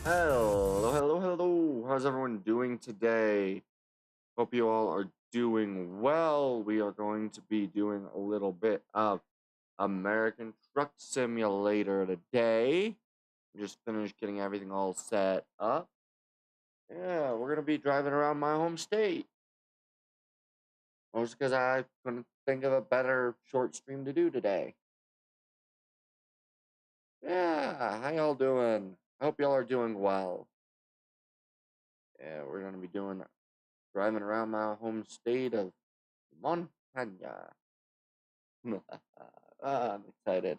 Hello. How's everyone doing today? Hope you all are doing well. We are going to be doing a little bit of American Truck Simulator today. We just finished getting everything all set up. Yeah, we're going to be driving around my home state. Mostly because I couldn't think of a better short stream to do today. Yeah, how y'all doing? I hope y'all are doing well. Yeah, we're going to be driving around my home state of Montana. I'm excited.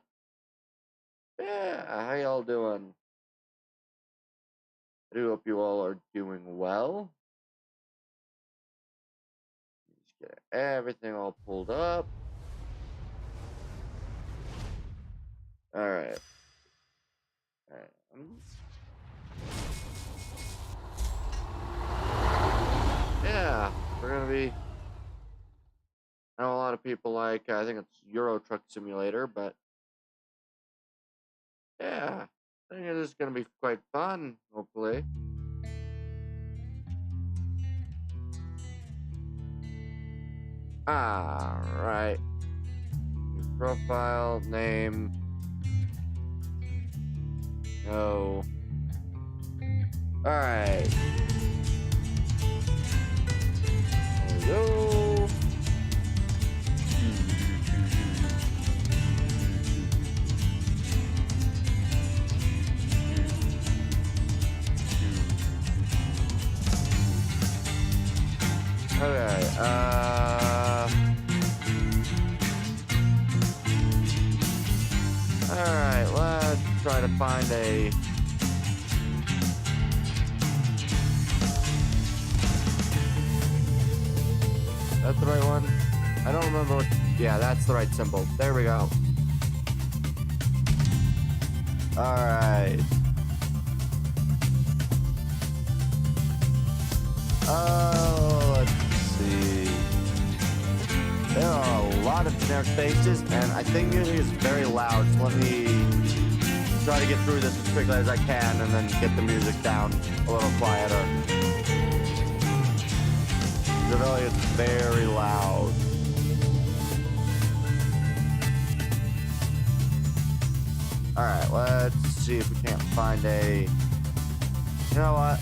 Yeah, how y'all doing? I do hope you all are doing well. Just get everything all pulled up. Alright. Yeah, we're gonna be. I know a lot of people like, I think it's Euro Truck Simulator, but yeah, I think it is gonna be quite fun, hopefully. Alright. Profile, name. No. Alright. There we go. Okay, alright, let's try to find a... That's the right one? I don't remember what... Yeah, that's the right symbol. There we go. Alright. Let's see. There are a lot of generic faces, and I think music is very loud, so let me try to get through this as quickly as I can and then get the music down a little quieter. It really is very loud. Alright, let's see if we can't find a... You know what?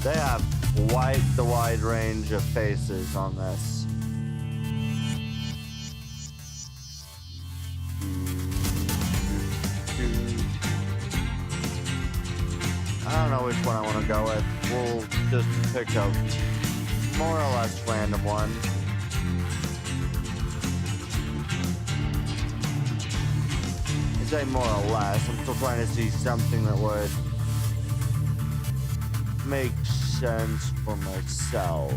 They have quite the wide range of faces on this. I don't know which one I want to go with. We'll just pick a more or less random one. I say more or less. I'm still trying to see something that would make sense for myself.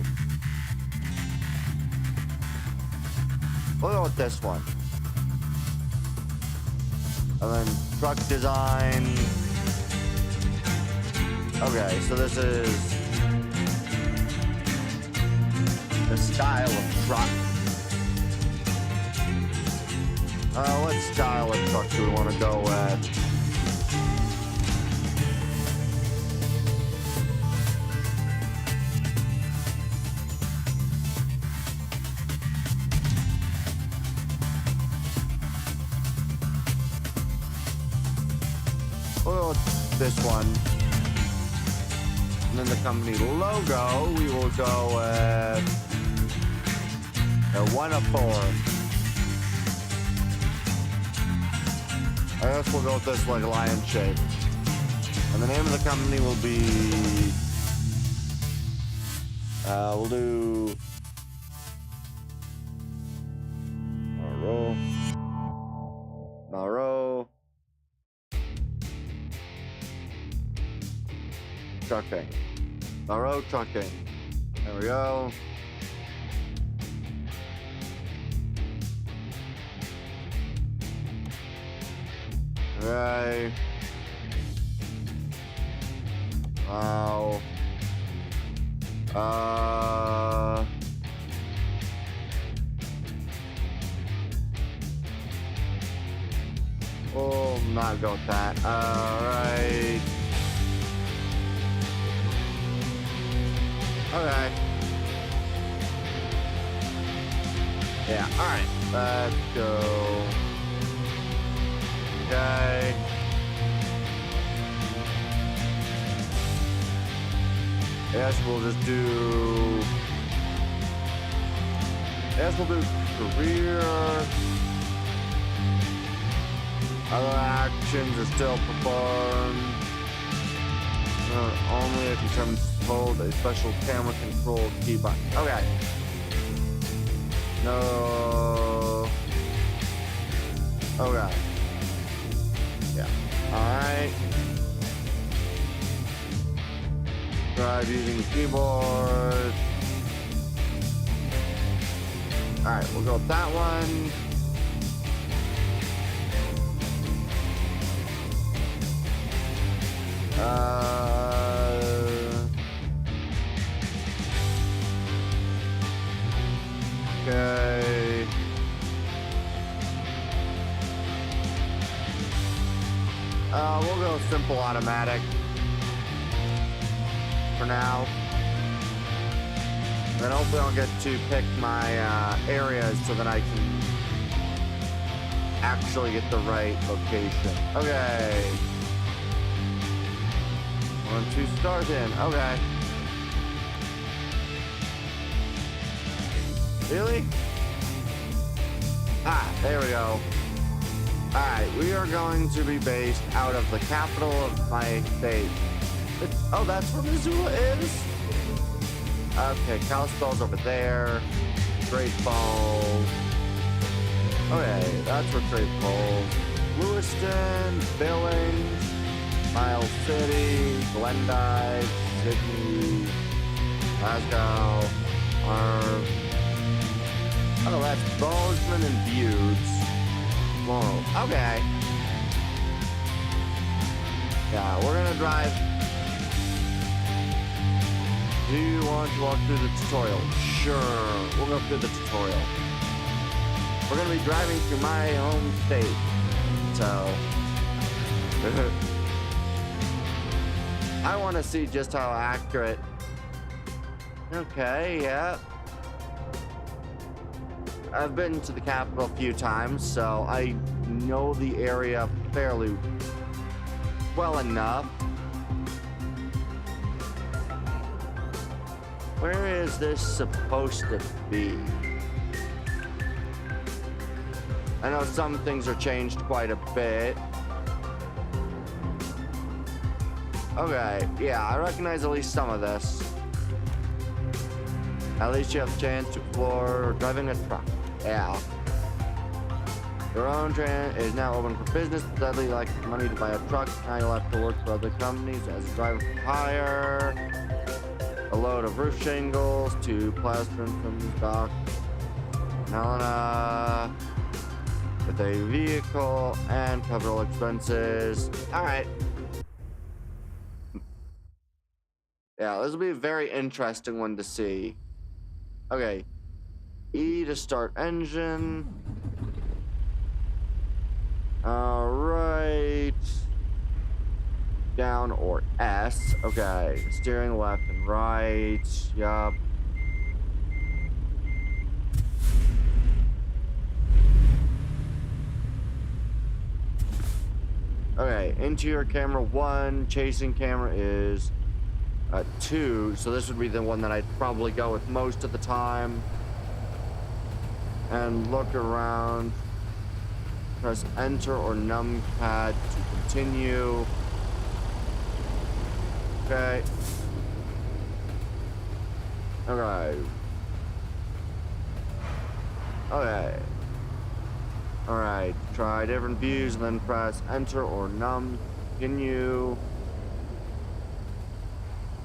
We'll go with this one. And then truck design. Okay, so this is the style of truck. What style of truck do we want to go with? We'll go with this one. And then the company logo, we will go with a 1 of 4. I guess we'll go with this like lion shape. And the name of the company will be... we'll do... Maro. Trucking. Maro Trucking. There we go. Right. Wow. We'll not go with that. Alright. Okay. Yeah, alright. Let's go. Okay. Guess we'll just do... Guess we'll do career. Other actions are still performed. Only if you hold a special camera control key button. Okay. No. Okay. Yeah. Alright. Drive using the keyboard. Alright, we'll go with that one. Okay. We'll go simple automatic for now. Then hopefully I'll get to pick my areas so that I can actually get the right location. Okay. 1, 2 stars in. Okay. Really? Ah, there we go. Alright, we are going to be based out of the capital of my state. Oh, that's where Missoula is? Okay, Kalispell's over there. Great Falls. Okay, that's where Great Falls. Lewiston, Billings, Miles City, Glendive, Sydney, Glasgow, oh, that's Bozeman and Buttes. Whoa, okay. Yeah, we're gonna drive. Do you want to walk through the tutorial? Sure, we'll go through the tutorial. We're gonna be driving through my home state, so I want to see just how accurate. Okay, yeah. I've been to the capital a few times, so I know the area fairly well enough. Where is this supposed to be? I know some things are changed quite a bit. Okay, yeah, I recognize at least some of this. At least you have a chance to explore driving a truck. Yeah. Your own train is now open for business. Sadly, like money to buy a truck, now you'll have to work for other companies as a driver for hire. A load of roof shingles to plastering from the dock. Helena. With a vehicle and cover all expenses. Alright. Yeah, this will be a very interesting one to see. Okay. E to start engine. Alright. Down or S. Okay. Steering left and right. Yup. Okay. Interior camera 1. Chasing camera is 2. So this would be the one that I'd probably go with most of the time. And look around. Press enter or numpad to continue. Okay. Okay. Okay. Alright. Try different views and then press enter or num. Continue.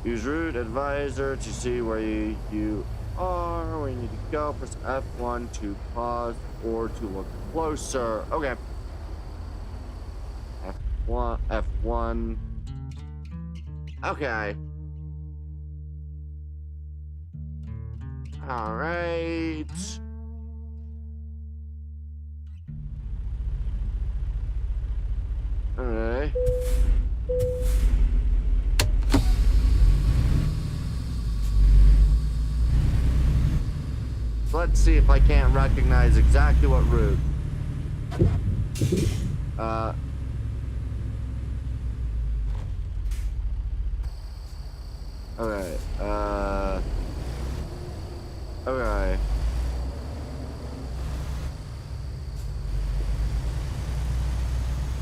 Use route advisor to see where you are, where you need to go. Press F1 to pause or to look closer. Okay. F1. Okay. Alright. Okay. Let's see if I can't recognize exactly what route. Okay. Okay.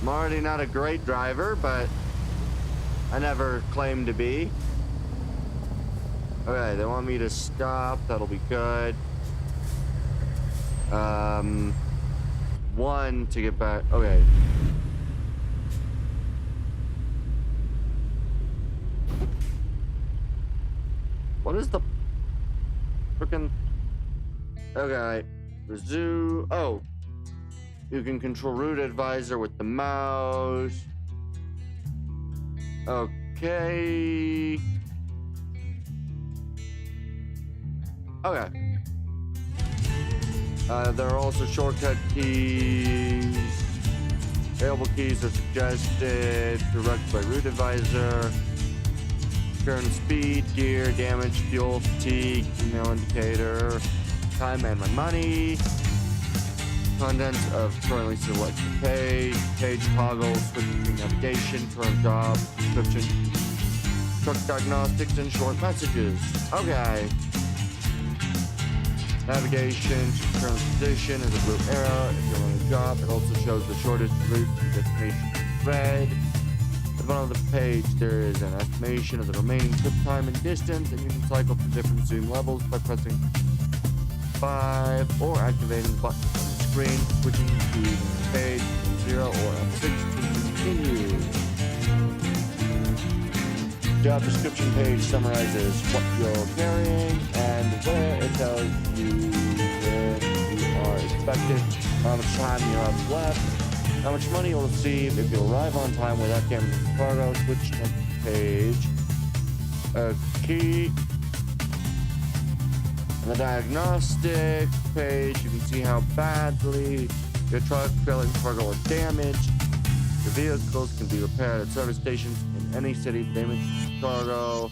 I'm already not a great driver, but I never claimed to be. Okay, they want me to stop. That'll be good. One to get back. Okay. What is the frickin'? Okay. Resume. Oh. You can control route advisor with the mouse. Okay. Okay. There are also shortcut keys. Available keys are suggested. Directed by route advisor. Current speed, gear, damage, fuel, fatigue, email indicator, time and my money. Contents of currently selected page. Page toggle, switch between navigation, current job, description, truck diagnostics, and short messages. Okay. Navigation, current position is a blue arrow. If you're on a job, it also shows the shortest route to destination in red. At the bottom of the page, there is an estimation of the remaining trip time and distance, and you can cycle through different zoom levels by pressing 5 or activating buttons on the screen, switching to page 0 or F6 to continue. Job description page summarizes what you're carrying and where. It tells you when you are expected, how much time you have left, how much money you'll receive if you arrive on time without damaging the cargo. Switch next page. A key. On the diagnostic page, you can see how badly your truck, trailer, and cargo are damaged. Your vehicles can be repaired at service stations in any city. Damaged cargo,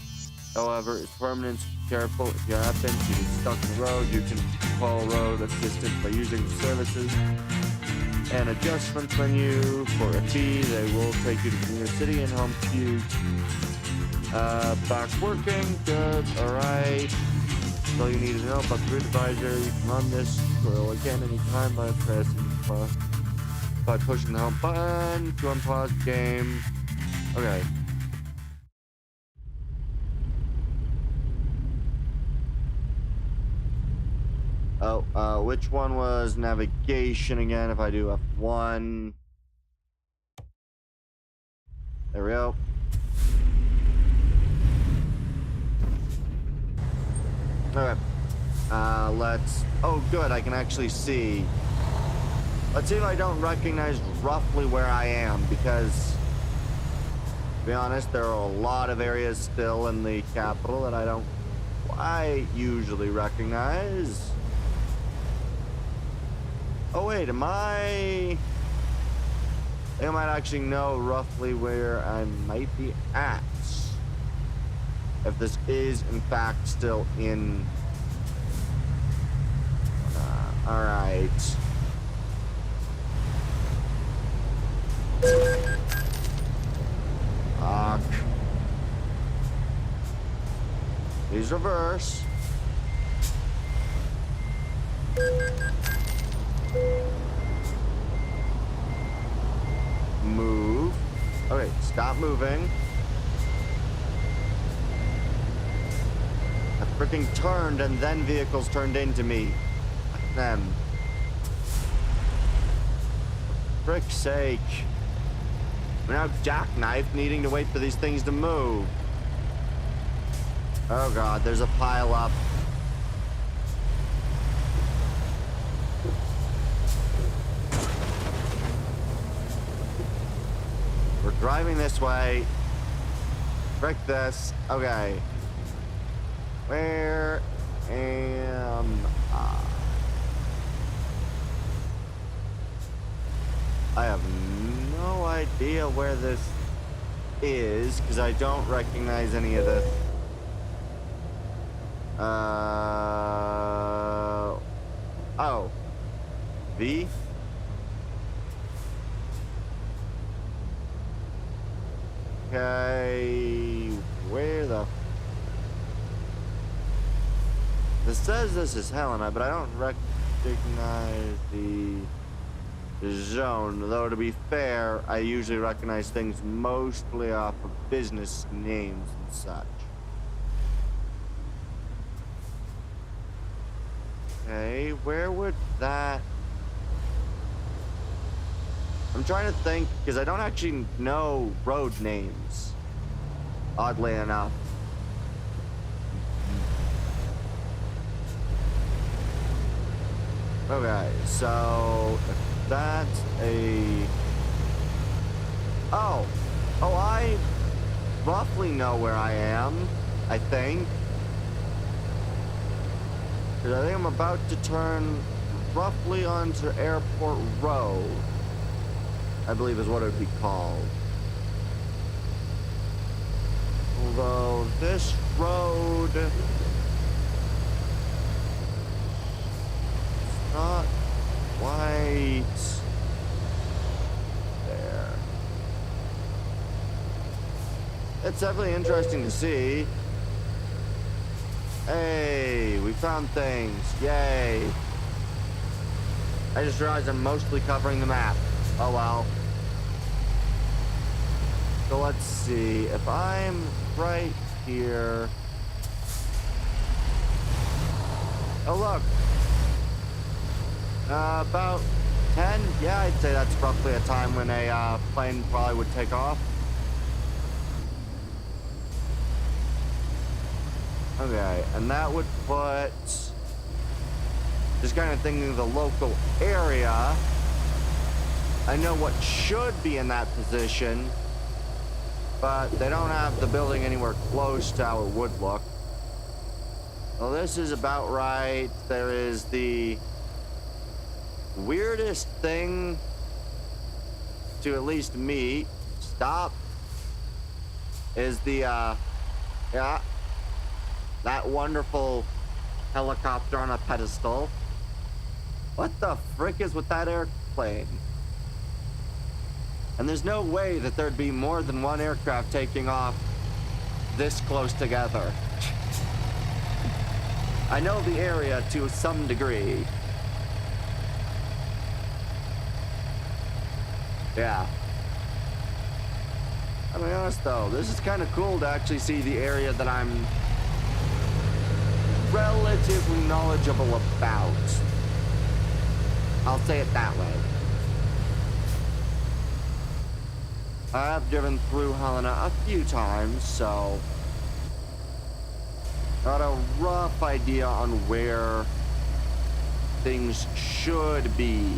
however, is permanent. Be careful. If you happen to get stuck in the road, you can call road assistance by using the services and adjustments menu. For a fee, they will take you to the nearest city and home to you. Back working. Good. Alright. That's all you need to know about the route advisor. You can run this tutorial again anytime by pushing the home button to unpause the game. Okay. Oh, which one was navigation again? If I do F1. There we go. Okay. Let's... Oh, good. I can actually see. Let's see if I don't recognize roughly where I am, because, to be honest, there are a lot of areas still in the capital that I don't quite usually recognize. Oh, wait, am I... I think I might actually know roughly where I might be at. If this is, in fact, still in... Alright. Fuck. Please reverse. Move. Okay, stop moving. I freaking turned and then vehicles turned into me. Them. For frick's sake. We're now jackknife needing to wait for these things to move. Oh god, there's a pile up. We're driving this way. Frick this. Okay. Where am I have no idea where this is because I don't recognize any of this. Oh. V? Okay, where the... This says this is Helena, but I don't recognize the zone. Though to be fair, I usually recognize things mostly off of business names and such. Okay, where would that... I'm trying to think, because I don't actually know road names, oddly enough. Okay, so if that's a... Oh, I roughly know where I am, I think. Because I think I'm about to turn roughly onto Airport Road, I believe is what it would be called. Although this road... not quite there. It's definitely interesting to see. Hey, we found things. Yay. I just realized I'm mostly covering the map. Oh well. So let's see. If I'm right here. Oh look. About 10? Yeah, I'd say that's roughly a time when a plane probably would take off. Okay, and that would put... Just kind of thinking of the local area. I know what should be in that position, but they don't have the building anywhere close to how it would look. Well, this is about right. There is the... weirdest thing to at least me stop is the yeah, that wonderful helicopter on a pedestal. What the frick is with that airplane? And there's no way that there'd be more than one aircraft taking off this close together. I know the area to some degree. Yeah. I'll be honest though, this is kind of cool to actually see the area that I'm relatively knowledgeable about. I'll say it that way. I have driven through Helena a few times, so got a rough idea on where things should be.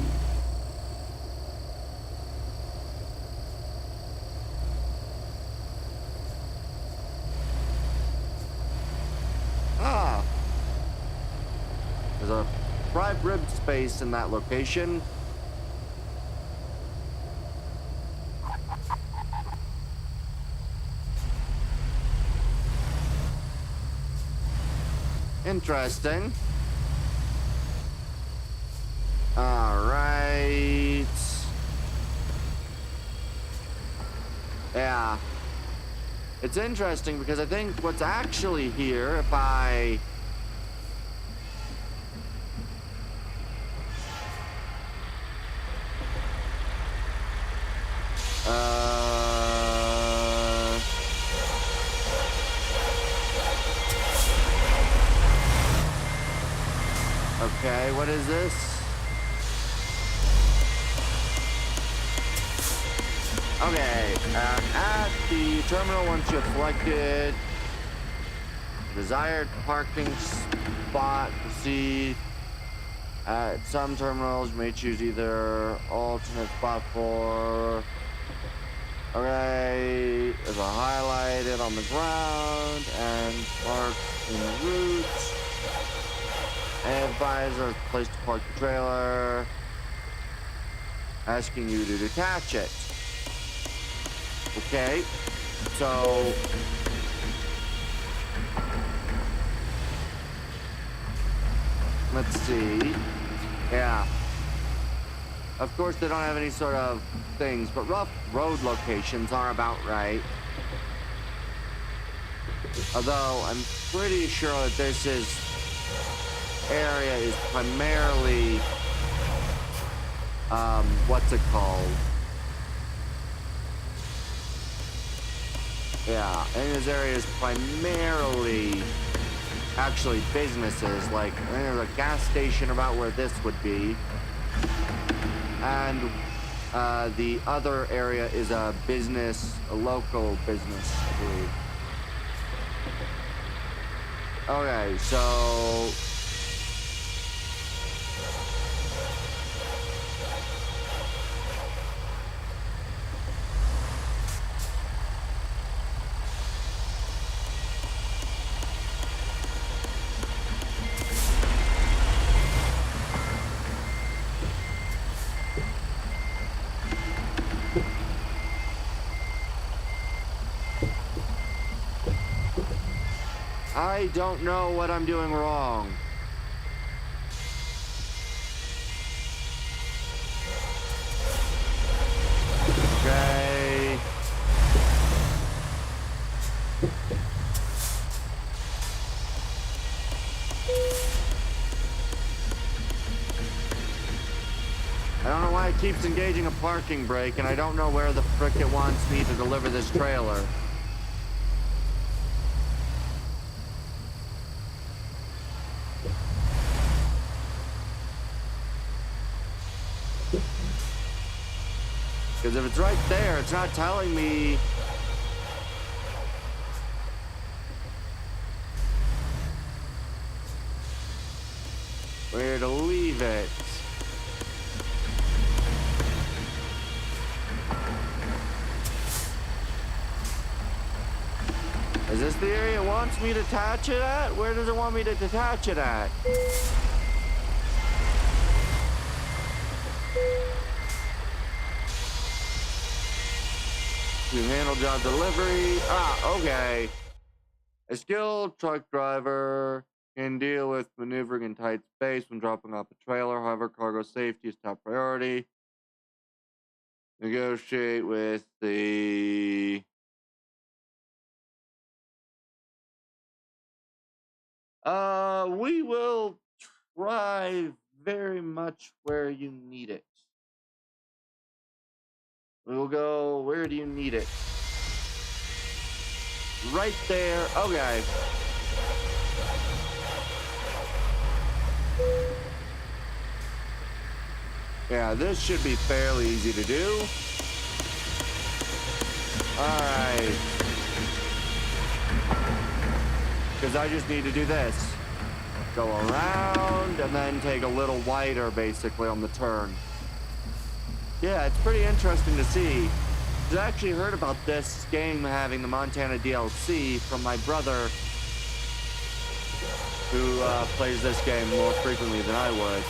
There's a private ribbed space in that location. Interesting. All right. Yeah. It's interesting because I think what's actually here, if I... Okay, what is this? Okay, at the terminal, once you've selected desired parking spot, proceed. At some terminals, you may choose either alternate spot for... Okay, there's a highlighted on the ground and park in the route. Advisor, place to park the trailer. Asking you to detach it. Okay, so let's see. Yeah. Of course, they don't have any sort of things, but rough road locations are about right. Although, I'm pretty sure that area is primarily, what's it called? Yeah, and this area is primarily actually businesses. Like, there's a gas station about where this would be. And the other area is a local business, I believe. Okay, so I don't know what I'm doing wrong. Okay. I don't know why it keeps engaging a parking brake, and I don't know where the frick it wants me to deliver this trailer. Because if it's right there, it's not telling me. Where to leave it. Is this the area it wants me to attach it at? Where does it want me to detach it at? You handle job delivery. Ah, okay. A skilled truck driver can deal with maneuvering in tight space when dropping off a trailer. However, cargo safety is top priority. Negotiate with the... We will try very much where you need it. We will go, where do you need it? Right there. Okay. Yeah, this should be fairly easy to do. Alright. Because I just need to do this. Go around and then take a little wider, basically, on the turn. Yeah, it's pretty interesting to see. I actually heard about this game having the Montana DLC from my brother, who plays this game more frequently than I would.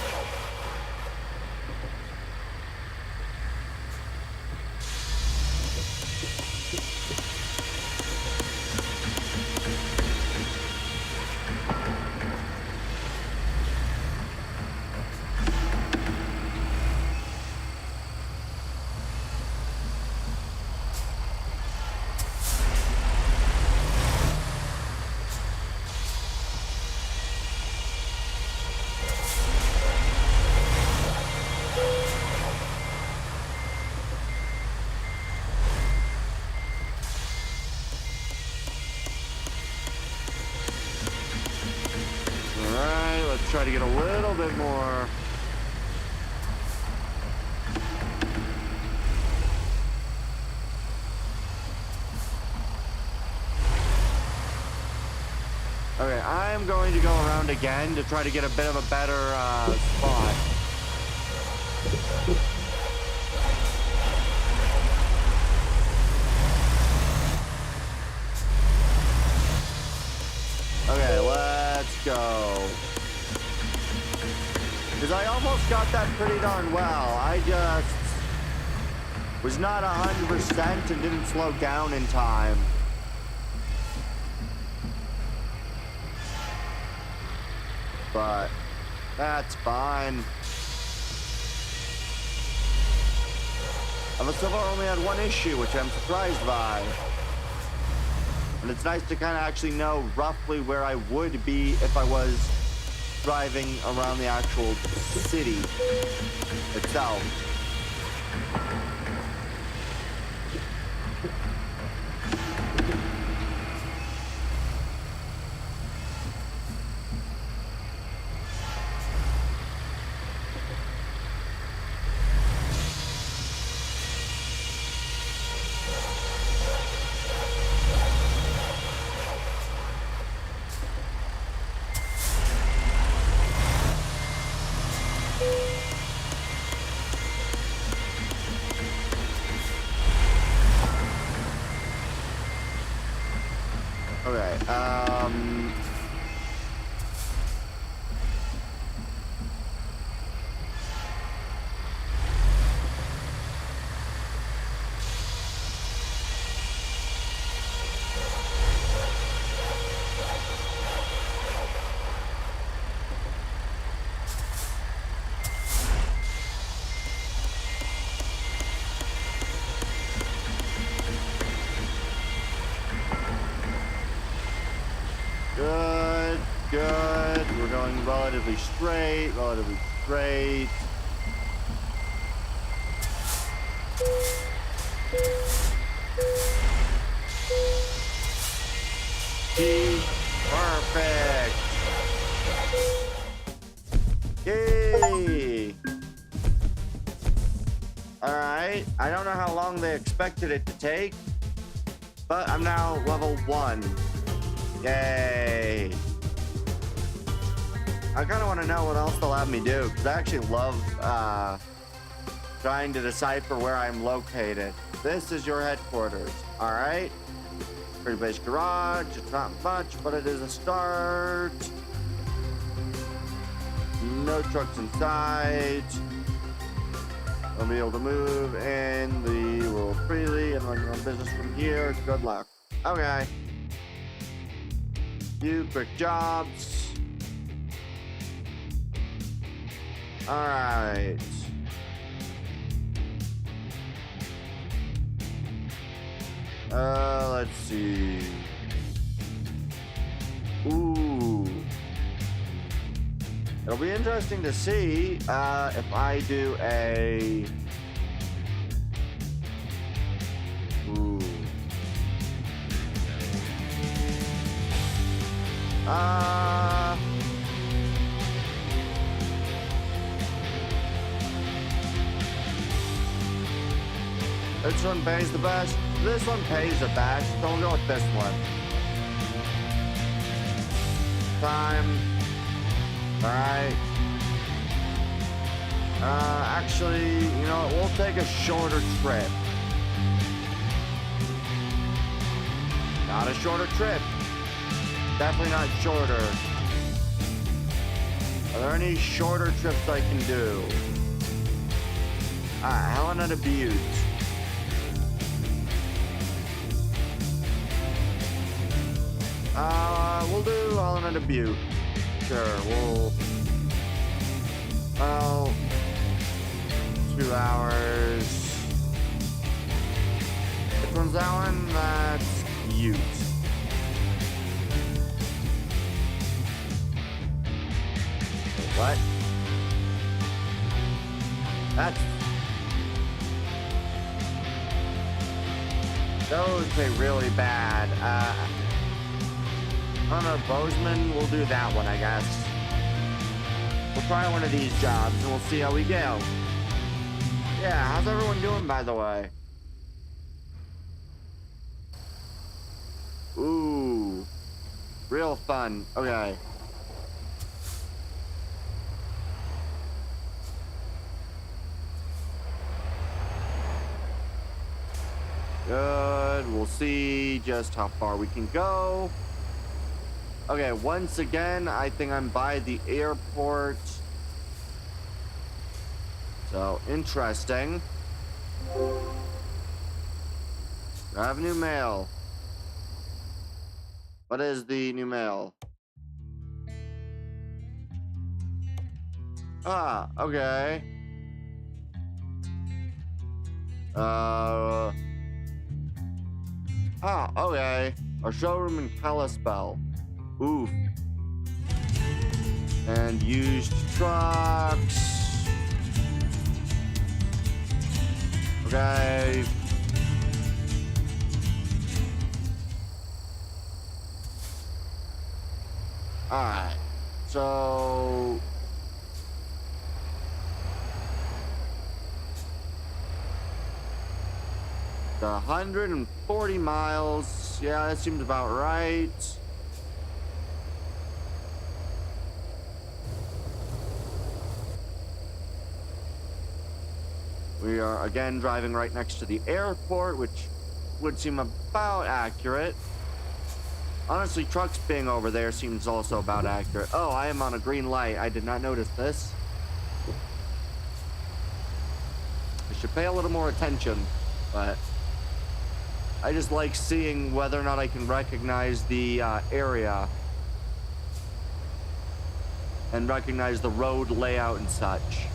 Try to get a little bit more. Okay, I'm going to go around again to try to get a bit of a better spot. Okay, let's go. Because I almost got that pretty darn well. I just Was not 100% and didn't slow down in time. But that's fine. And so far only had one issue, which I'm surprised by. And it's nice to kind of actually know roughly where I would be if I was driving around the actual city itself. Okay, good. We're going relatively straight. Perfect. Yay. Alright. I don't know how long they expected it to take, but I'm now level 1. Yay. I kind of want to know what else they'll have me do, because I actually love trying to decipher where I'm located. This is your headquarters, alright? Pretty base garage. It's not much, but it is a start. No trucks inside. I'll be able to move in the world freely and run your own business from here. Good luck. Okay. Few quick jobs. Alright. Let's see. Ooh. It'll be interesting to see if I do a... Ooh. Which one pays the best? This one pays the best. Don't go with this one. Time. Alright. Actually, you know what? We'll take a shorter trip. Not a shorter trip. Definitely not shorter. Are there any shorter trips I can do? Alright, Helena to Butte. We'll do Helena to Butte. Sure, we'll... Well... 2 hours... Which one's that one? That's Butte. What? That's... Those pay really bad. I don't know, Bozeman, we'll do that one, I guess. We'll try one of these jobs and we'll see how we go. Yeah, how's everyone doing, by the way? Ooh. Real fun. Okay. Good. We'll see just how far we can go. Okay, once again, I think I'm by the airport. So, interesting. I have new mail. What is the new mail? Ah, okay. Okay. Our showroom in Kalispell. Oof. And used trucks. Okay. Alright. So... the 140 miles. Yeah, that seems about right. We are again driving right next to the airport, which would seem about accurate. Honestly, trucks being over there seems also about accurate. Oh, I am on a green light. I did not notice this. I should pay a little more attention, but I just like seeing whether or not I can recognize the area and recognize the road layout and such.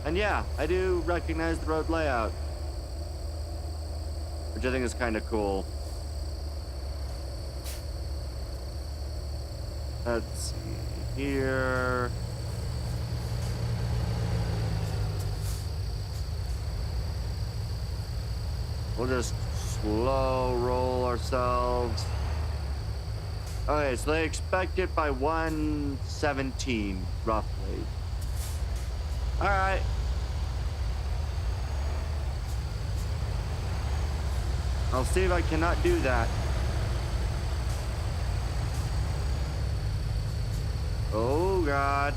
And yeah, I do recognize the road layout, which I think is kind of cool. Let's see here. We'll just slow roll ourselves. Okay, so they expect it by 1:17, roughly. Alright. I'll see if I cannot do that. Oh, God.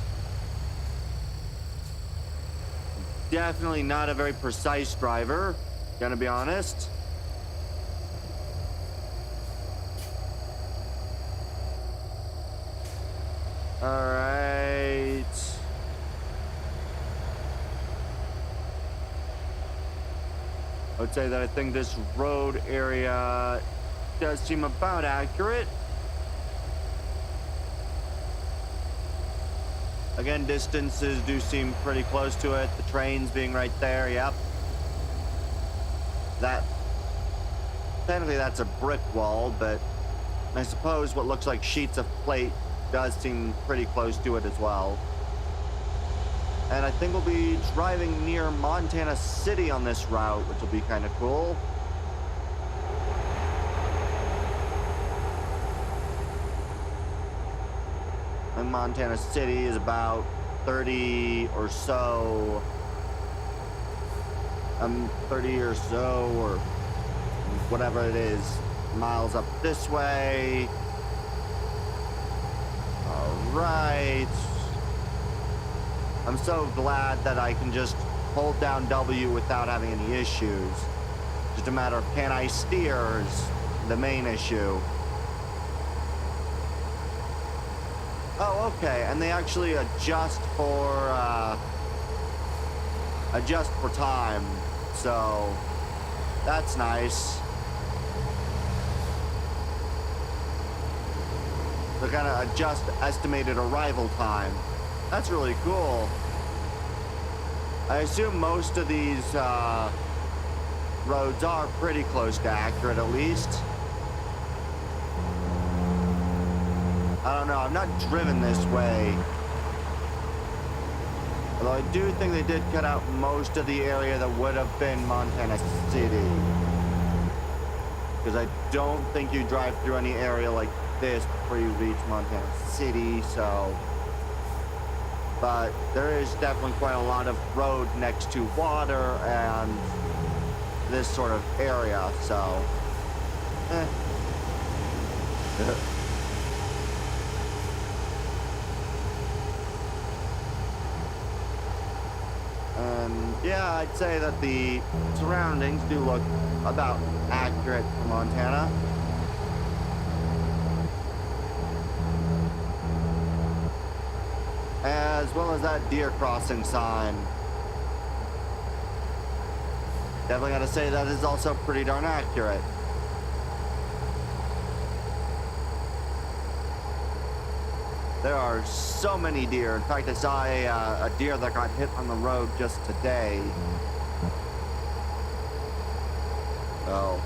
Definitely not a very precise driver, gonna be honest. Alright. I would say that I think this road area does seem about accurate. Again, distances do seem pretty close to it. The trains being right there, yep. That, technically that's a brick wall, but I suppose what looks like sheets of plate does seem pretty close to it as well. And I think we'll be driving near Montana City on this route, which will be kind of cool. And Montana City is about 30 or so, 30 or so, or whatever it is, miles up this way. All right. I'm so glad that I can just hold down W without having any issues. Just a matter of can I steer is the main issue. Oh, okay, and they actually adjust for time, so that's nice. They kind of adjust estimated arrival time. That's really cool. I assume most of these roads are pretty close to accurate, at least. I don't know, I've not driven this way. Although I do think they did cut out most of the area that would have been Montana City. Because I don't think you drive through any area like this before you reach Montana City, so... But there is definitely quite a lot of road next to water and this sort of area, so... Yeah, I'd say that the surroundings do look about accurate for Montana. As well as that deer crossing sign. Definitely gotta say that is also pretty darn accurate. There are so many deer. In fact, I saw a deer that got hit on the road just today. So,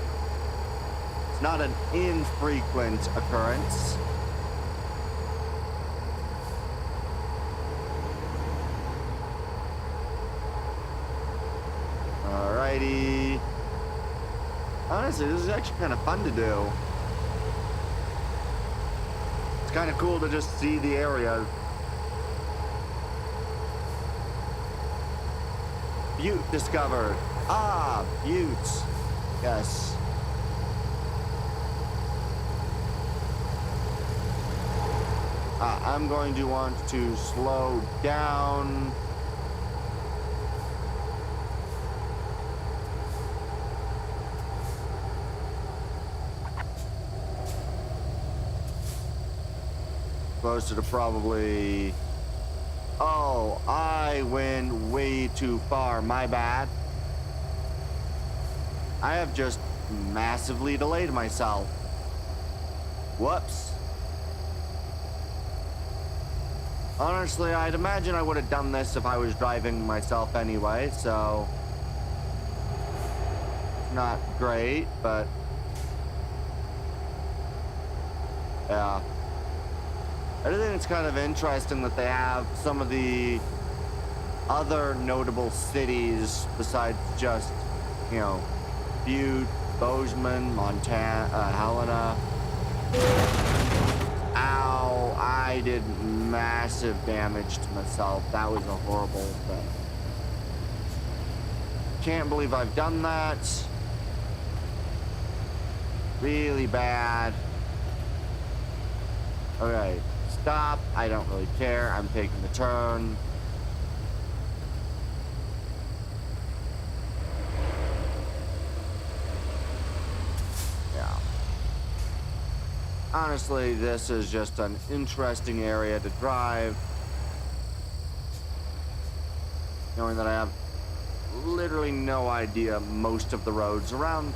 it's not an infrequent occurrence. Alrighty. Honestly, this is actually kind of fun to do. It's kind of cool to just see the area. Butte discovered. Ah, buttes. Yes. I'm going to want to slow down. Closer to probably... Oh, I went way too far. My bad. I have just massively delayed myself. Whoops. Honestly, I'd imagine I would have done this if I was driving myself anyway, so... Not great, but... Yeah. I do think it's kind of interesting that they have some of the other notable cities besides just, you know, Butte, Bozeman, Montana, Helena. Ow, I did massive damage to myself. That was a horrible thing. Can't believe I've done that. Really bad. Okay, stop. I don't really care. I'm taking the turn. Honestly, this is just an interesting area to drive. Knowing that I have literally no idea most of the roads around.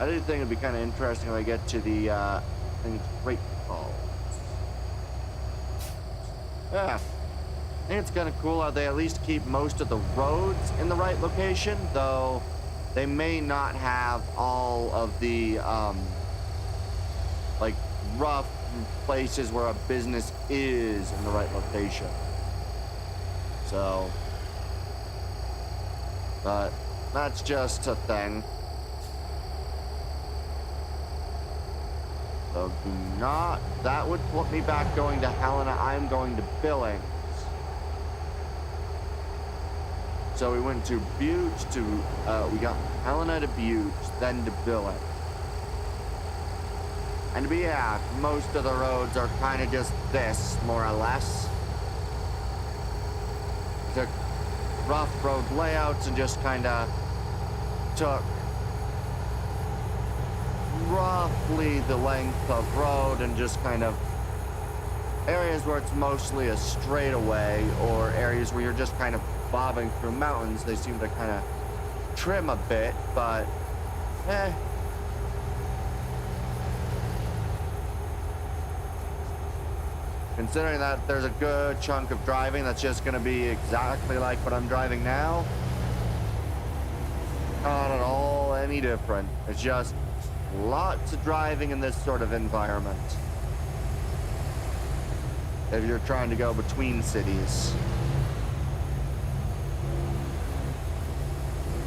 I do think it'd be kind of interesting if I get to the, I think it's Great Falls. Yeah. I think it's kind of cool how they at least keep most of the roads in the right location, though they may not have all of the, like, rough places where a business is in the right location. So, but that's just a thing. So do not, that would put me back going to Helena. I'm going to Billings. So we went to Butte to, we got Helena to Butte, then to Billings. And yeah, most of the roads are kind of just this, more or less. Took rough road layouts and just kind of took roughly the length of road and just kind of areas where it's mostly a straightaway or areas where you're just kind of bobbing through mountains. They seem to kind of trim a bit, but considering that there's a good chunk of driving that's just going to be exactly like what I'm driving now, not at all any different. It's just lots of driving in this sort of environment if you're trying to go between cities.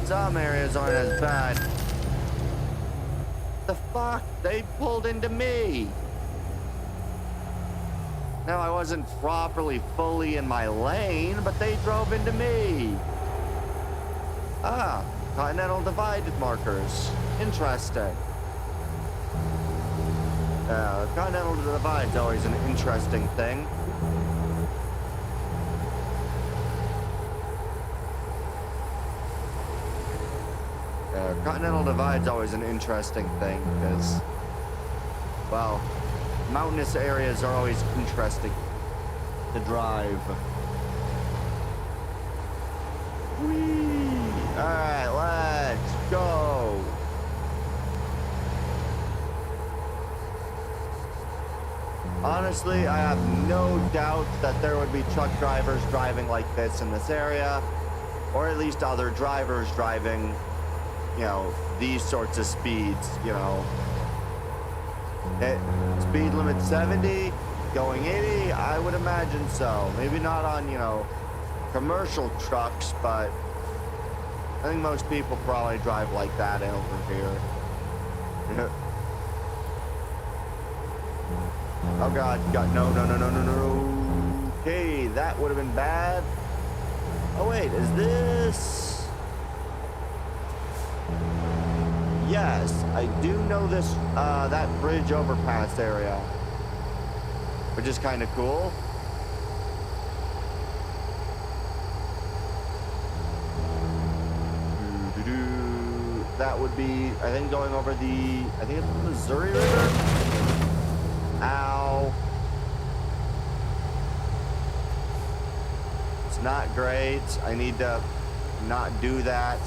Some areas aren't as bad. The fuck? They pulled into me. Now, I wasn't properly fully in my lane, but they drove into me. Ah, Continental Divide markers. Interesting. Continental Divide's always an interesting thing. Continental Divide's always an interesting thing because, well, mountainous areas are always interesting to drive. Whee! Alright, let's go. Honestly, I have no doubt that there would be truck drivers driving like this in this area, or at least other drivers driving, you know, these sorts of speeds, you know. Speed limit 70, going 80, I would imagine so. Maybe not on, you know, commercial trucks, but I think most people probably drive like that over here. Oh God, no. Okay, that would have been bad. Oh wait, is this? Yes, I do know this, that bridge overpass area, which is kind of cool. That would be, I think, going over the, I think it's the Missouri River. Ow. It's not great. I need to not do that.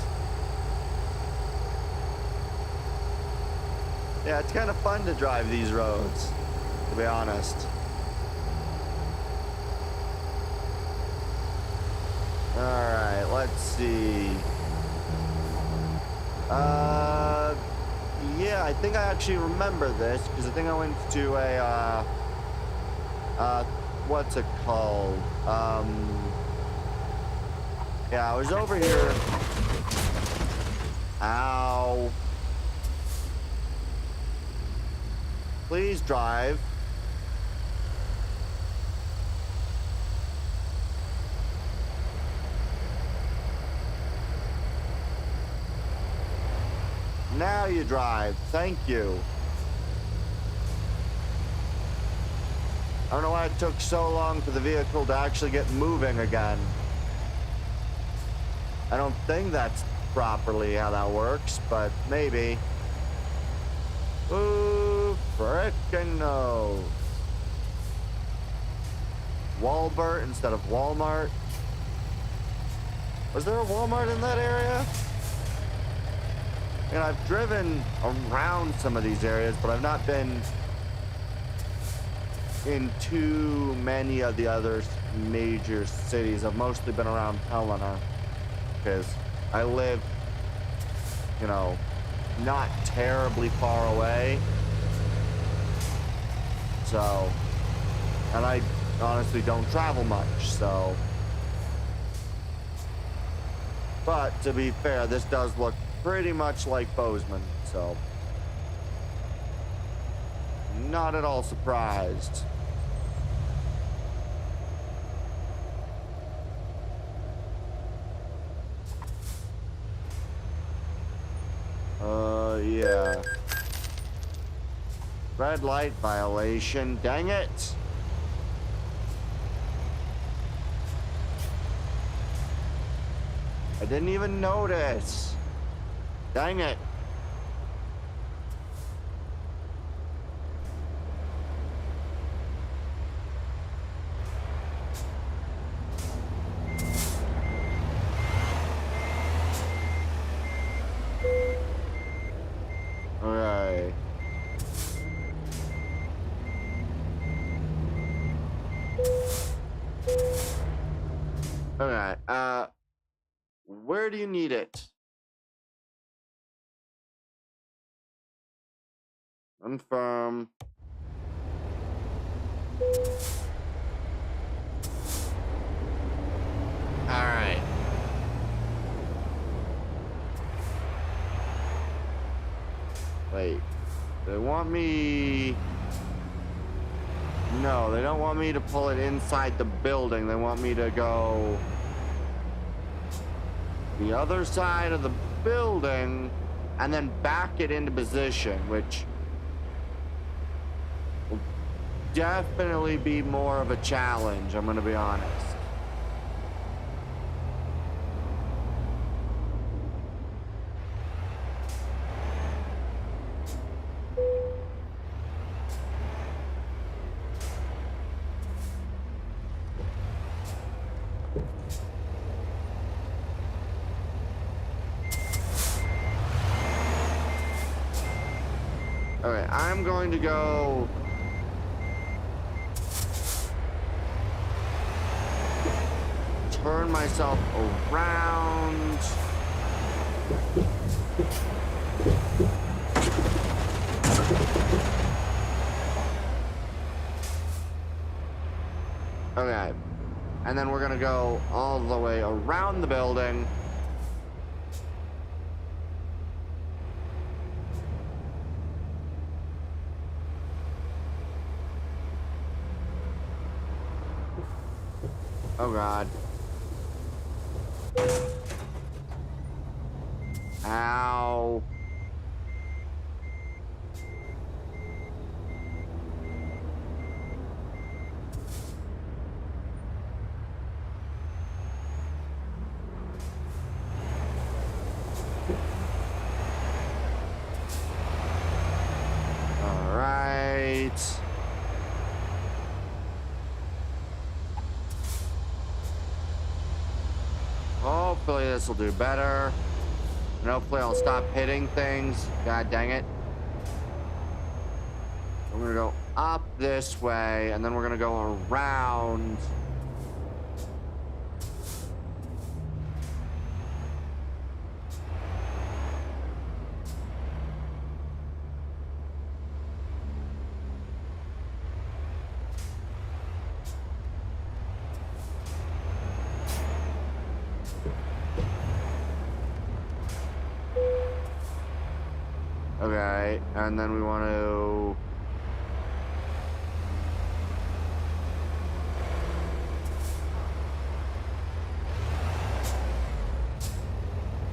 Yeah, it's kind of fun to drive these roads, to be honest. Alright, let's see. Yeah, I think I actually remember this because I think I went to a what's it called? Yeah, I was over here. Ow. Please drive. Now you drive. Thank you. I don't know why it took so long for the vehicle to actually get moving again. I don't think that's properly how that works, but maybe. Ooh, frickin' no. Walbert instead of Walmart. Was there a Walmart in that area? And I've driven around some of these areas, but I've not been in too many of the other major cities. I've mostly been around Helena because I live, you know, not terribly far away. So, and I honestly don't travel much, so. But to be fair, this does look pretty much like Bozeman, so not at all surprised. Yeah. Red light violation, dang it. I didn't even notice. Dang it. Alright. Alright, where do you need it? Confirm. Alright. Wait. They want me... No, they don't want me to pull it inside the building. They want me to go the other side of the building and then back it into position, which will definitely be more of a challenge, I'm gonna be honest. Okay, I'm going to go... turn myself around. Okay. And then we're gonna go all the way around the building. Oh God. Ow. All right. Hopefully this will do better. And hopefully I'll stop hitting things. God dang it. I'm gonna go up this way, and then we're gonna go around. Okay, and then we want to...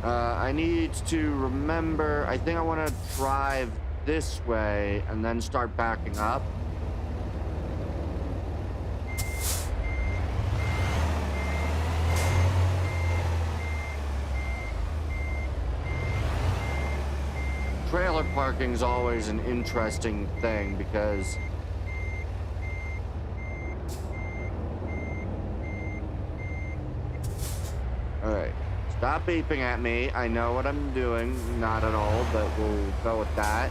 I need to remember, I think I want to drive this way and then start backing up. Trailer parking's always an interesting thing because alright. Stop beeping at me. I know what I'm doing. Not at all, but we'll go with that.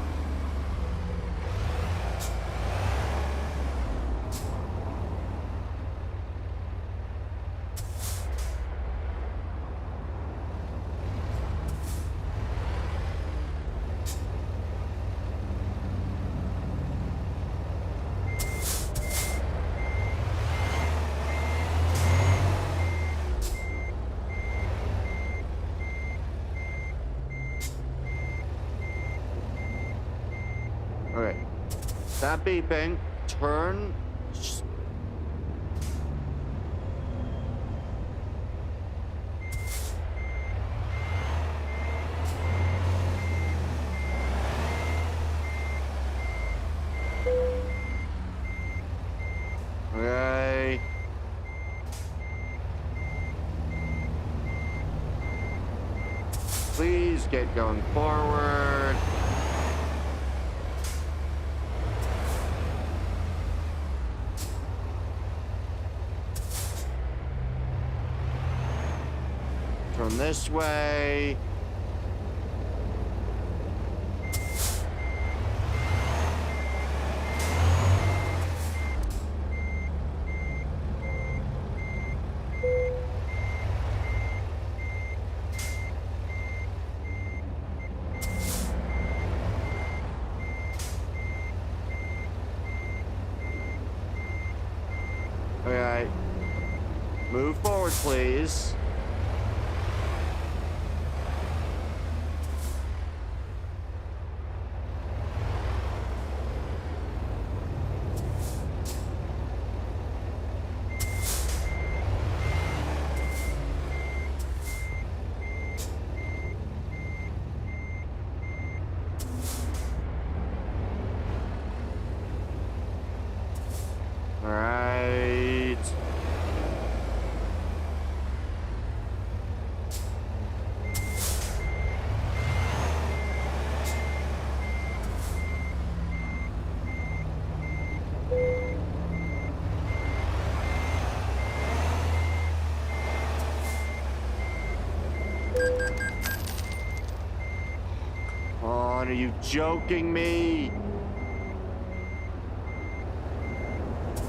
Okay. Stop beeping. Turn. Okay. Please get going forward. Turn this way. Okay. Move forward, please. All right. on, are you joking me?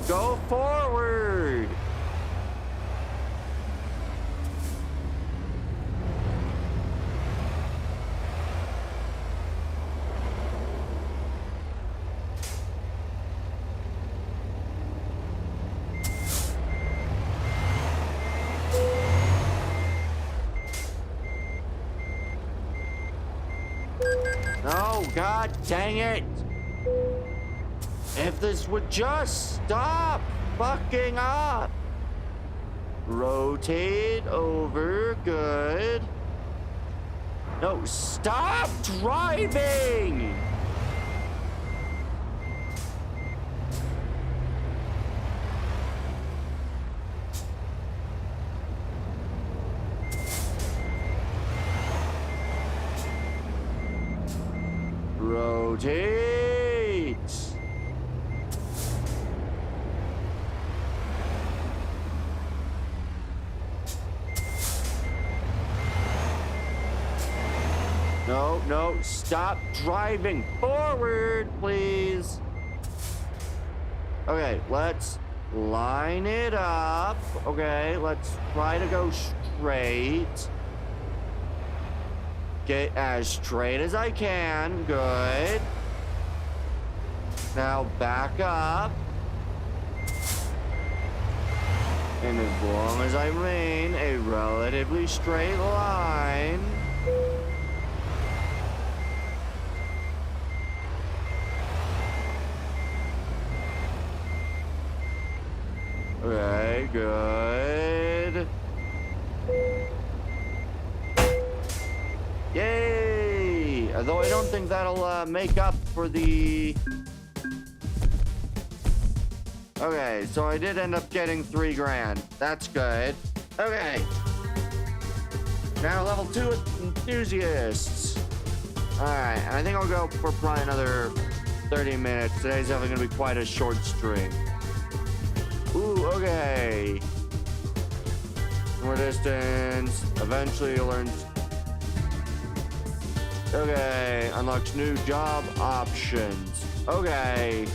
Go forward! No, god dang it! If this would just stop fucking up! Rotate over, good. No, stop driving! Rotate! No, no, stop driving forward, please. Okay, let's line it up. Okay, let's try to go straight. Get as straight as I can. Good. Now back up. And as long as I remain a relatively straight line. Okay, good. Yay! Although I don't think that'll make up for the... Okay, so I did end up getting 3 grand. That's good. Okay. Now level 2 enthusiasts. Alright, and I think I'll go for probably another 30 minutes. Today's definitely gonna be quite a short string. Ooh, okay. More distance. Eventually you'll learn. Okay, unlocks new job options. Okay.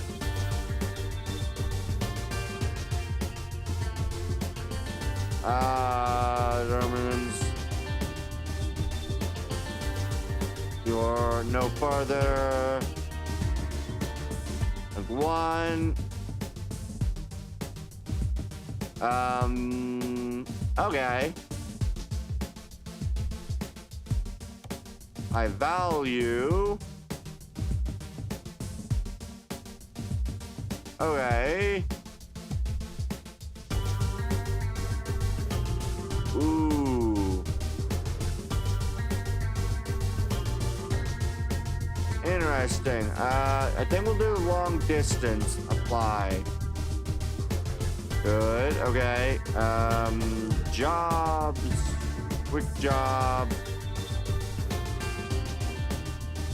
Germans. You're no farther. Like 1. Okay. I value. Okay. Ooh. Interesting. I think we'll do long distance apply. Good, okay. Jobs. Quick job.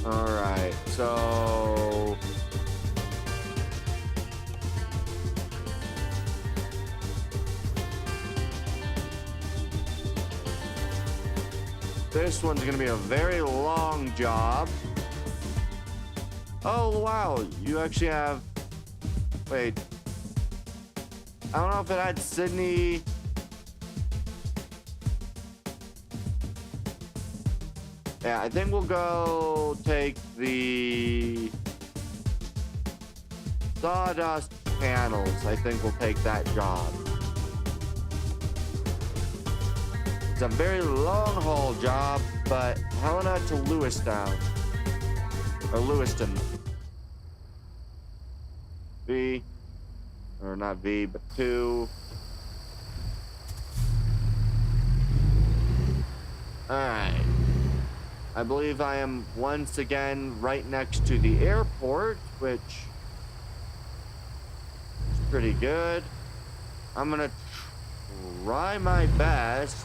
Alright, so... This one's gonna be a very long job. Oh, wow, you actually have... Wait. I don't know if it had Sydney... Yeah, I think we'll go take the sawdust panels. I think we'll take that job. It's a very long haul job, but Helena to Lewistown. Or Lewiston. V. Or not V, but 2. Alright. I believe I am once again right next to the airport, which is pretty good. I'm gonna try my best.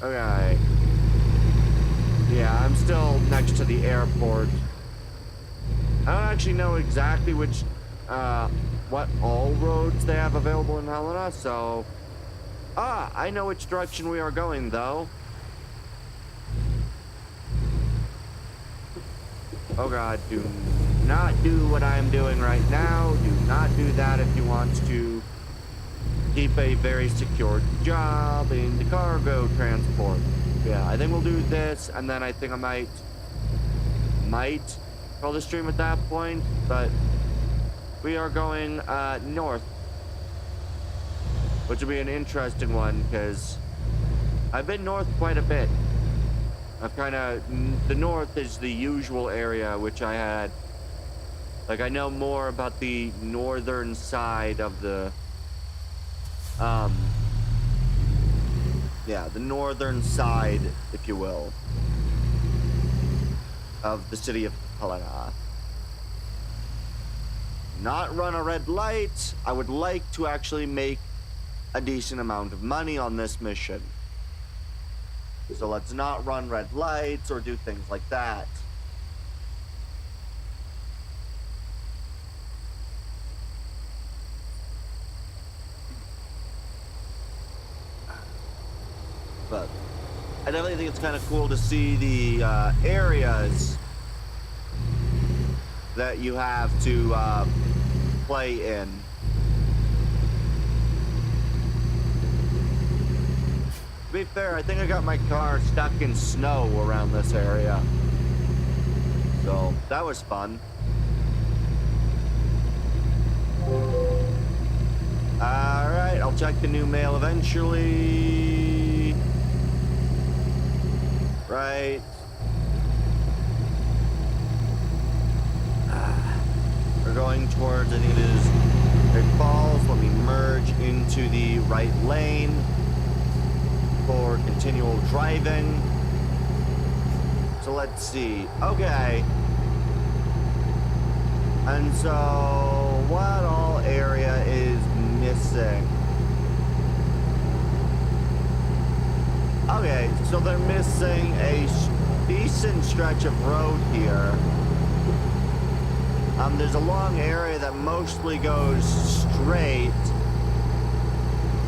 Okay. Yeah, I'm still next to the airport. I don't actually know exactly which, what all roads they have available in Helena, so... Ah, I know which direction we are going, though. Oh god, do not do what I'm doing right now. Do not do that if you want to keep a very secure job in the cargo transport. Yeah, I think we'll do this, and then I think I might call the stream at that point, but we are going north, which will be an interesting one, because I've been north quite a bit. I've kind of, the north is the usual area, which I had, like, I know more about the northern side of the, yeah, the northern side, if you will, of the city of Helena. Not run a red light. I would like to actually make a decent amount of money on this mission. So let's not run red lights or do things like that. But I definitely think it's kind of cool to see the areas that you have to play in. To be fair, I think I got my car stuck in snow around this area. So, that was fun. Alright, I'll check the new mail eventually. Right. We're going towards, I think it is Great Falls. Let me merge into the right lane for continual driving. So let's see. Okay. And so what all area is missing? Okay, so they're missing a decent stretch of road here. There's a long area that mostly goes straight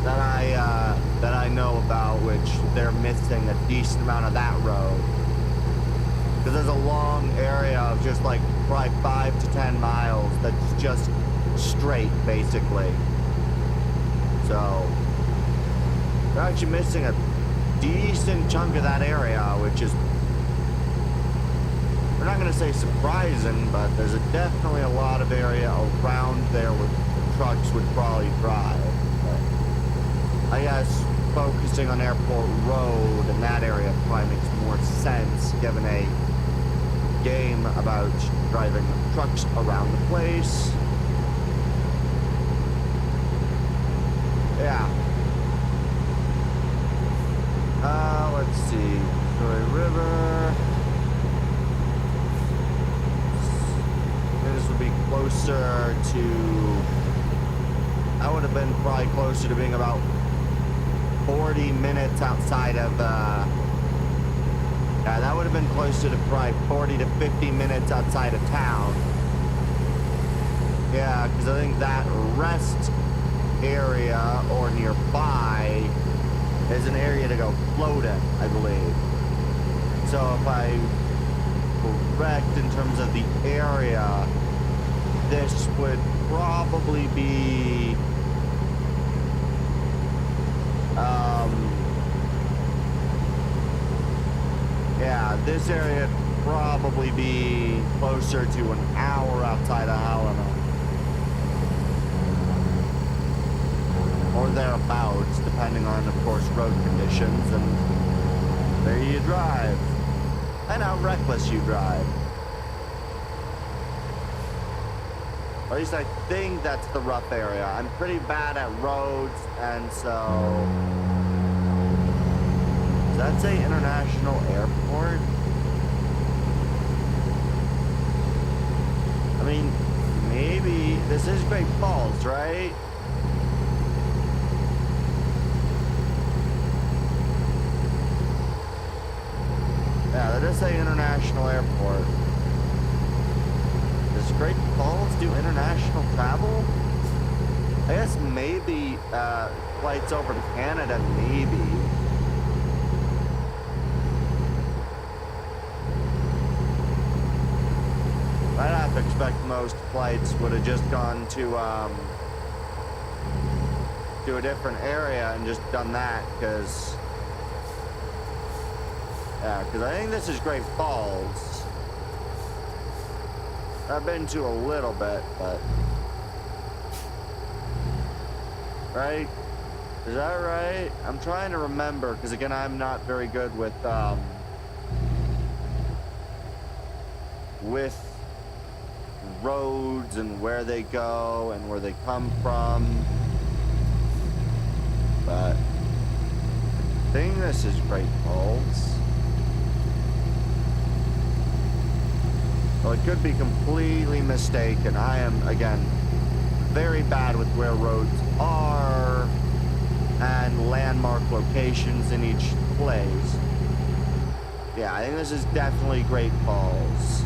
that I know about, which they're missing a decent amount of that road. Because there's a long area of just like probably 5 to 10 miles that's just straight, basically. So they're actually missing a decent chunk of that area, which is, we're not going to say surprising, but there's definitely a lot of area around there where trucks would probably drive. I guess focusing on Airport Road and that area probably makes more sense, given a game about driving trucks around the place. Yeah. Let's see. Missouri River. This would be closer to... I would have been probably closer to being about 40 minutes outside of, yeah, that would have been closer to probably 40 to 50 minutes outside of town. Yeah, because I think that rest area or nearby is an area to go floating, I believe. So if I'm correct in terms of the area, this would probably be yeah, this area would probably be closer to an hour outside of Helena. Or thereabouts, depending on, of course, road conditions, and there you drive. And how reckless you drive. Or at least I think that's the rough area. I'm pretty bad at roads, and so... Does that say International Airport? I mean, maybe... This is Great Falls, right? Yeah, that does say International Airport. Does Great Falls do international travel? I guess maybe flights over to Canada, maybe. I'd have to expect most flights would have just gone to a different area and just done that, because I think this is Great Falls. I've been to a little bit, but right? Is that right? I'm trying to remember, because again, I'm not very good with roads and where they go and where they come from. But I think this is Great Falls. Well, it could be completely mistaken. I am, again, very bad with where roads are and landmark locations in each place. Yeah, I think this is definitely Great Falls.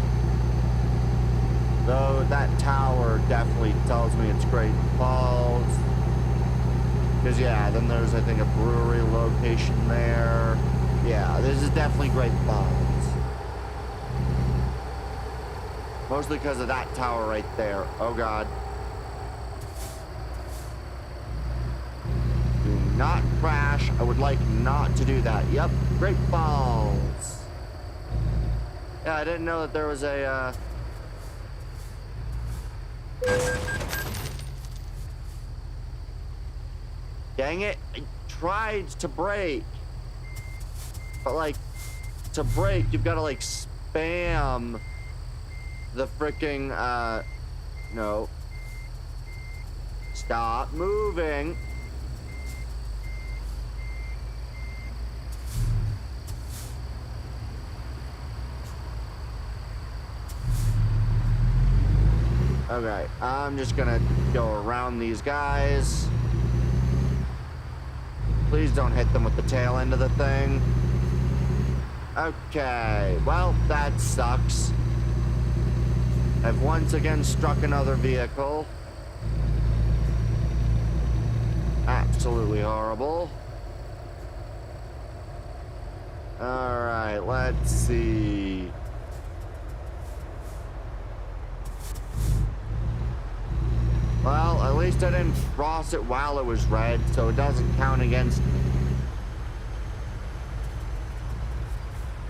Though that tower definitely tells me it's Great Falls. Because, yeah, then there's, I think, a brewery location there. Yeah, this is definitely Great Falls. Mostly because of that tower right there. Oh, God. Do not crash. I would like not to do that. Yep, Great Falls. Yeah, I didn't know that there was a, Dang it, I tried to brake. But, like, to brake, you've got to, like, spam the freaking, no. Stop moving. Okay, I'm just gonna go around these guys. Please don't hit them with the tail end of the thing. Okay, well, that sucks. I've once again struck another vehicle. Absolutely horrible. Alright, let's see. Well, at least I didn't cross it while it was red, so it doesn't count against me.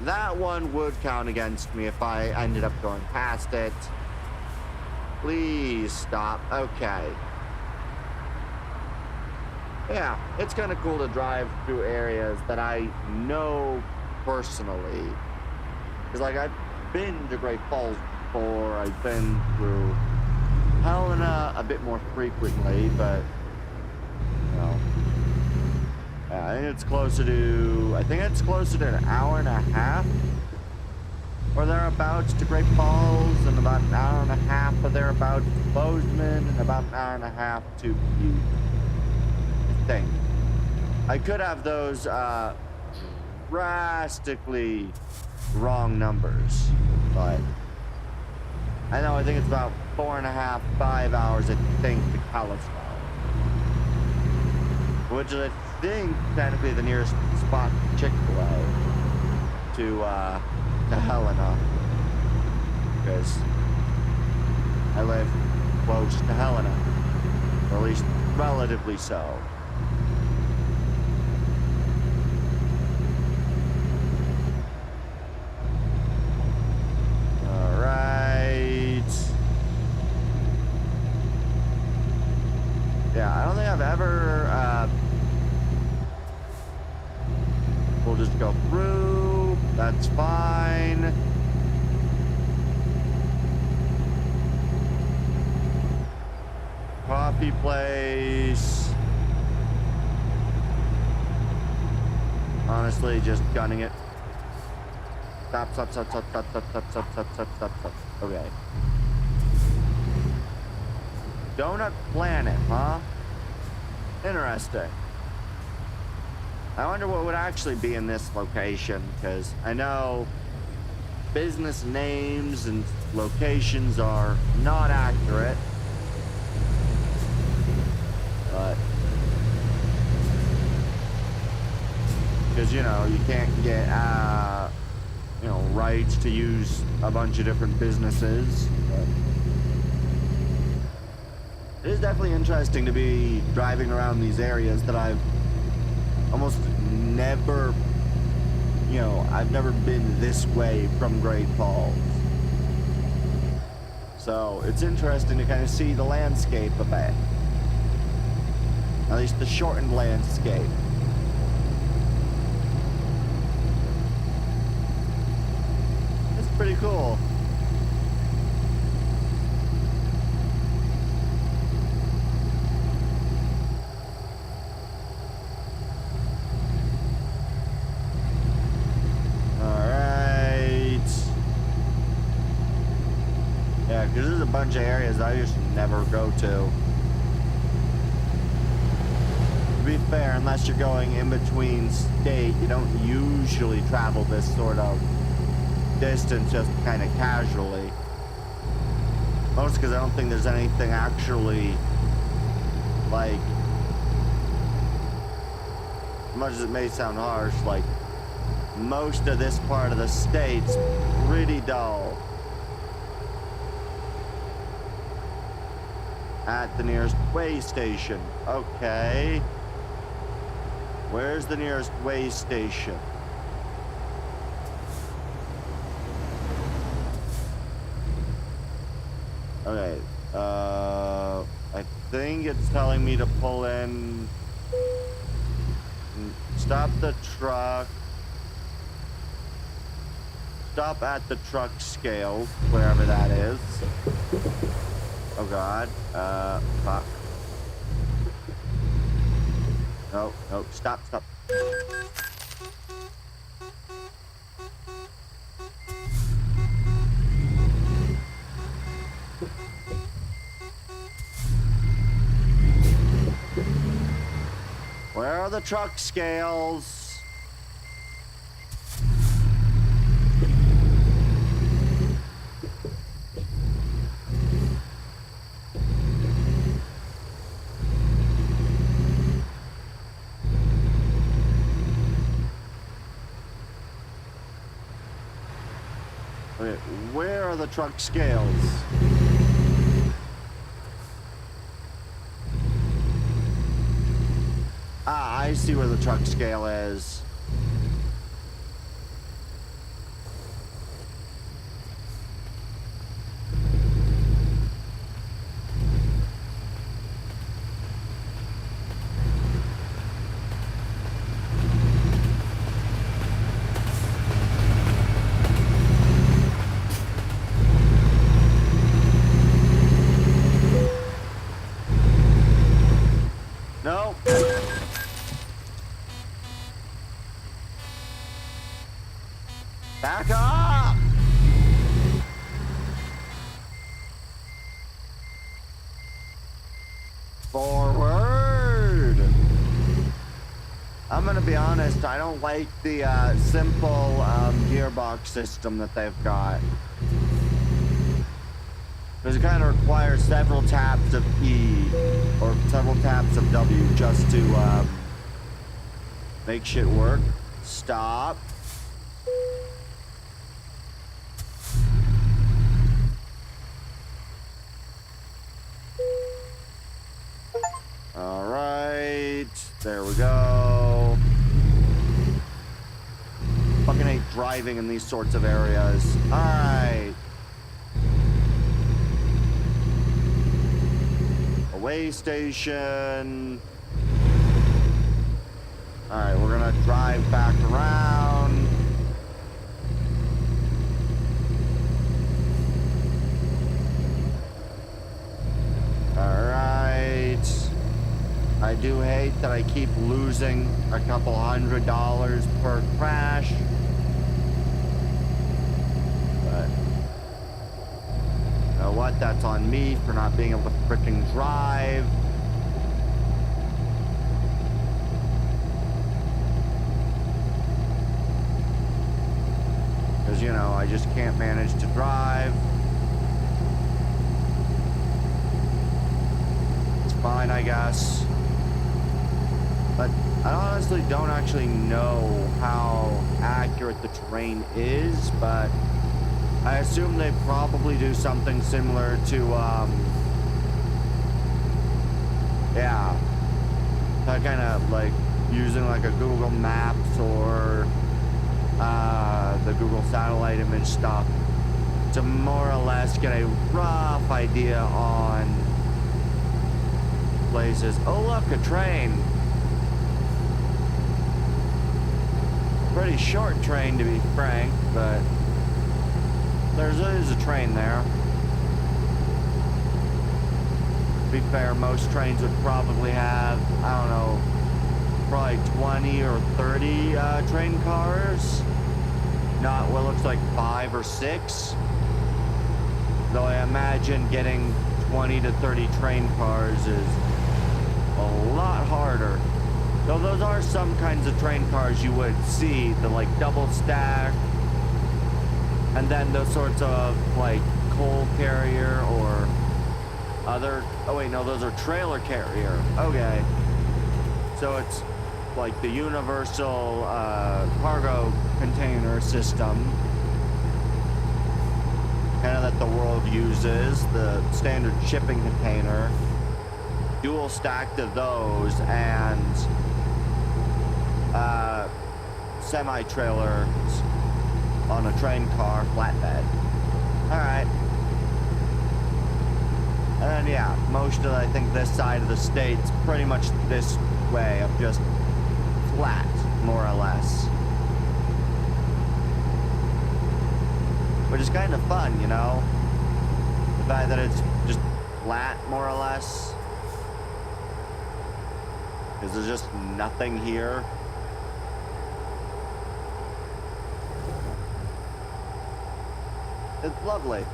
That one would count against me if I ended up going past it. Please stop. Okay. Yeah, it's kind of cool to drive through areas that I know personally. Because, like, I've been to Great Falls before. I've been through Helena a bit more frequently, but, you know. Yeah, I think it's closer to an hour and a half or thereabouts to Great Falls, and about an hour and a half or thereabouts to Bozeman, and about an hour and a half to Butte. I think. I could have those drastically wrong numbers, but I think it's about 4.5, 5 hours, I think, to Kalispell. Which is, I think, technically the nearest spot to Chick-fil-A to Helena. Because I live close to Helena. Or at least relatively so. Yeah, I don't think I've ever, we'll just go through, that's fine. Coffee place. Honestly, just gunning it. Stop. Okay. Donut Planet, huh? Interesting. I wonder what would actually be in this location, because I know business names and locations are not accurate. But because, you know, you can't get, you know, rights to use a bunch of different businesses. But it is definitely interesting to be driving around these areas that I've almost never, you know, I've never been this way from Great Falls. So it's interesting to kind of see the landscape a bit. At least the shortened landscape. It's pretty cool. Yeah, because there's a bunch of areas I just never go to. To be fair, unless you're going in between state, you don't usually travel this sort of distance just kind of casually. Mostly because I don't think there's anything actually, like, as much as it may sound harsh, like, most of this part of the state's pretty dull. At the nearest way station. Okay. Where's the nearest way station? Okay. I think it's telling me to pull in. Stop the truck. Stop at the truck scale, wherever that is. Oh god, fuck. No, no, stop. Where are the truck scales? Where are the truck scales? Ah, I see where the truck scale is. No. Back up! Forward! I'm gonna be honest, I don't like the simple gearbox system that they've got. Because it kind of requires several taps of E or several taps of W just to make shit work. Stop. All right, there we go. Fucking hate driving in these sorts of areas. All right. Way station. All right, we're gonna drive back around. All right. I do hate that I keep losing a couple $100 per crash. But you know what? That's on me for not being able to freaking drive. because, you know, I just can't manage to drive. It's fine, I guess. But I honestly don't actually know how accurate the terrain is, but I assume they probably do something similar to, yeah, kind of like using like a Google Maps or the Google satellite image stuff to more or less get a rough idea on places. Oh look, a train. Pretty short train to be frank, but there's a train there. To be fair, most trains would probably have, I don't know, probably 20 or 30 train cars. Not what looks like 5 or 6. Though I imagine getting 20 to 30 train cars is a lot harder. Though those are some kinds of train cars you would see, the like double stack, and then those sorts of like coal carrier or other, oh wait, no, those are trailer carrier. Okay. So it's like the universal cargo container system, kind of that the world uses, the standard shipping container, dual stacked of those, and semi-trailers on a train car flatbed. Alright. And then, yeah, most of, I think, this side of the state's pretty much this way of just flat, more or less. Which is kind of fun, you know? The fact that it's just flat, more or less. Because there's just nothing here. It's lovely.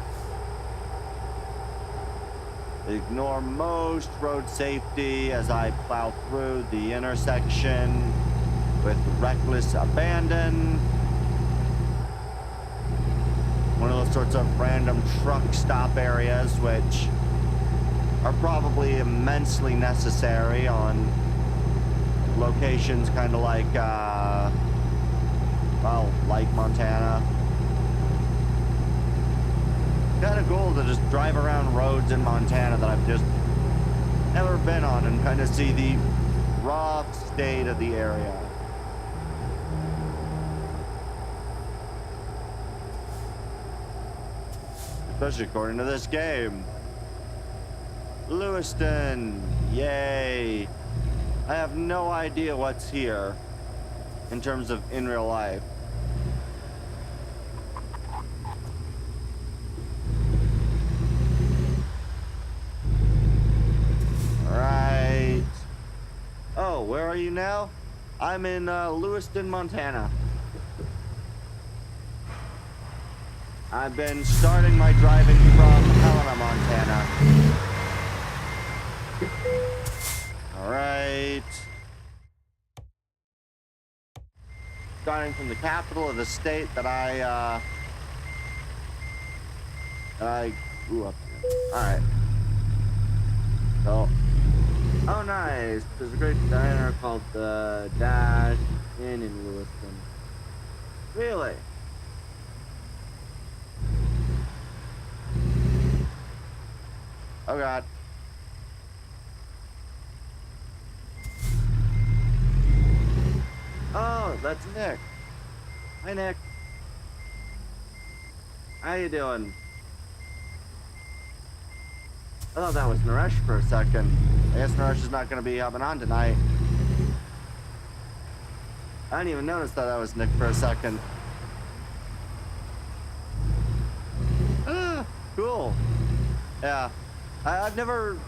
Ignore most road safety as I plow through the intersection with reckless abandon. One of those sorts of random truck stop areas, which are probably immensely necessary on locations kind of like, well, like Montana. Kind of cool to just drive around roads in Montana that I've just never been on and kind of see the rough state of the area. Especially according to this game. Lewiston, yay. I have no idea what's here in terms of in real life. Right. Oh, where are you now? I'm in Lewiston, Montana. I've been starting my driving from Helena, Montana. Alright. Starting from the capital of the state that I grew up in. Alright. So, oh nice. There's a great diner called the Dash Inn in Lewiston. Really? Oh god. Oh, that's Nick. Hi Nick. How you doing? I thought that was Naresh for a second. I guess Naresh is not going to be hopping on tonight. I didn't even notice that was Nick for a second. Ah, cool. Yeah. I've never,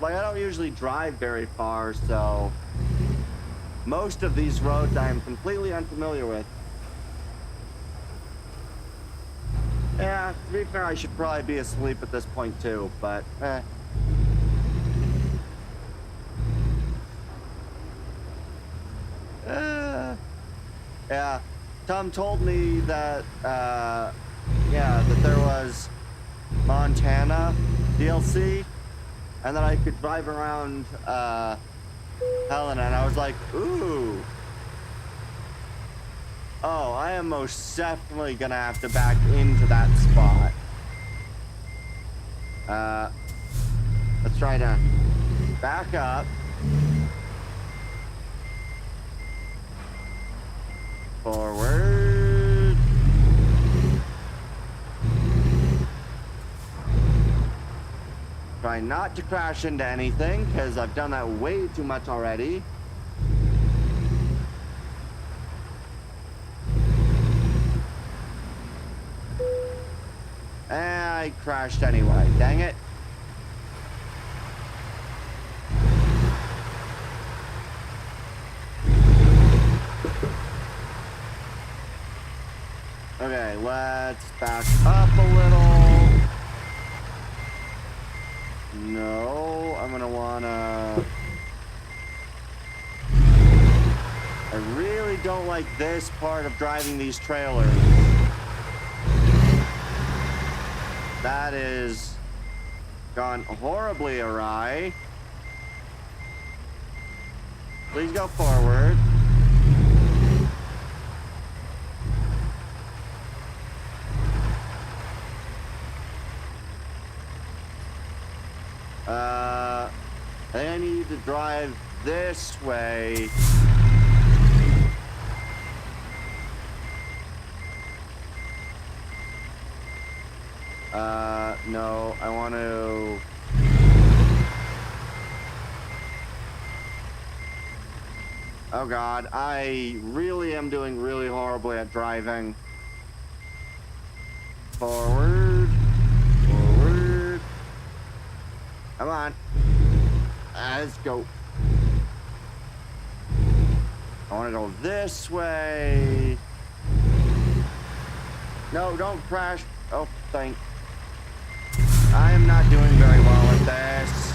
like, I don't usually drive very far, so most of these roads I am completely unfamiliar with. Yeah, to be fair, I should probably be asleep at this point too, but yeah. Tom told me that, yeah, that there was Montana DLC, and that I could drive around, Helena, and I was like, ooh. Oh, I am most definitely gonna have to back into that spot. Let's try to back up. Forward. Try not to crash into anything, because I've done that way too much already. And I crashed anyway. Dang it. Okay, let's back up a little. No, I'm gonna wanna... I really don't like this part of driving these trailers. That is gone horribly awry. Please go forward. I think I need to drive this way. No, I want to... Oh God, I really am doing really horribly at driving. Forward. Forward. Come on. Let's go. I want to go this way. No, don't crash. Oh, thank. I am not doing very well at this.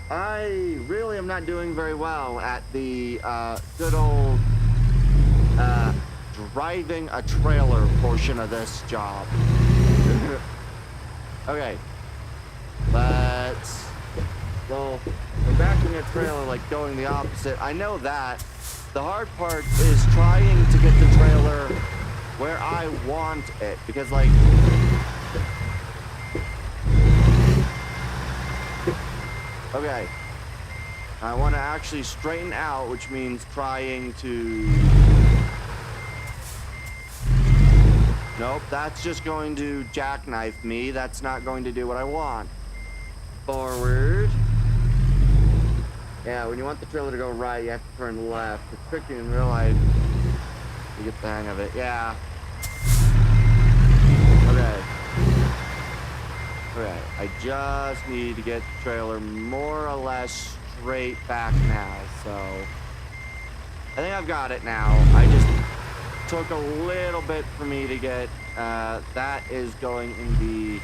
I really am not doing very well at the good old driving a trailer portion of this job. Okay, let's go. I'm backing a trailer, like going the opposite. I know that. The hard part is trying to get the trailer where I want it, because like... Okay. I want to actually straighten out, which means trying to... Nope, that's just going to jackknife me. That's not going to do what I want. Forward. Yeah, when you want the trailer to go right, you have to turn left. It's tricky in real life. You get the hang of it. Yeah. Okay. Okay, I just need to get the trailer more or less straight back now, so... I think I've got it now. I just took a little bit for me to get... that is going in the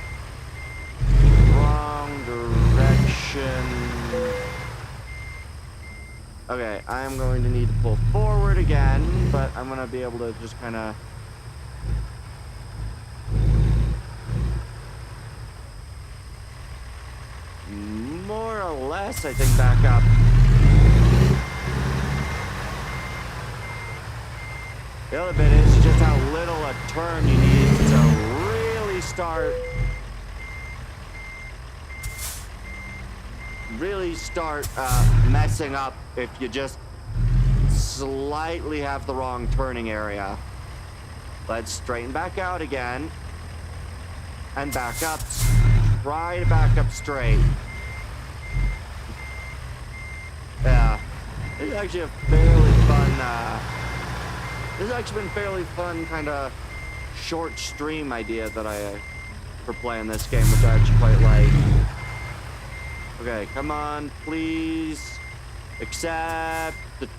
wrong direction. Okay, I am going to need to pull forward again, but I'm going to be able to just kind of... more or less, I think, back up. The other bit is just how little a turn you need to really start messing up if you just slightly have the wrong turning area. Let's straighten back out again and back up. Try to back up straight. Yeah, this is actually a fairly fun, this has actually been fairly fun kind of short stream idea that I, for playing this game, which I actually quite like. Okay, come on, please. Accept the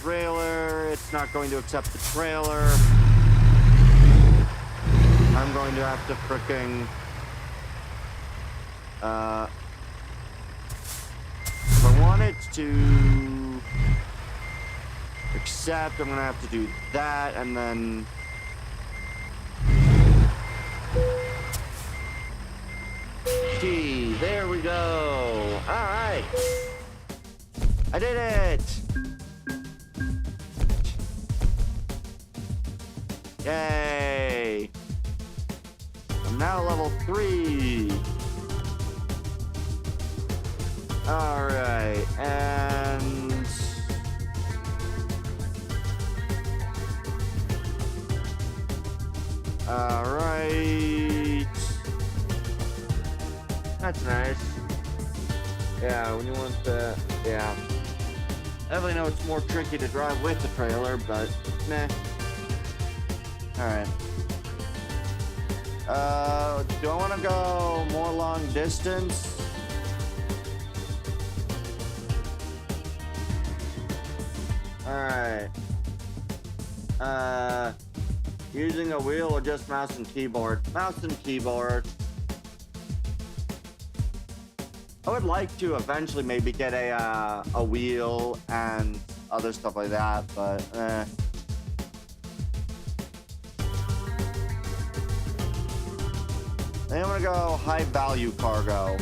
trailer. It's not going to accept the trailer. I'm going to have to fricking If I want it to accept, I'm gonna have to do that, and then T. There we go. All right, I did it. Yay! I'm now level 3. All right, and all right. That's nice. Yeah, when you want the yeah. I definitely know it's more tricky to drive with the trailer, but meh. Alright. Do I want to go more long distance? Alright. Using a wheel or just mouse and keyboard? Mouse and keyboard. I would like to eventually maybe get a wheel and other stuff like that, but I think I'm gonna go high value cargo.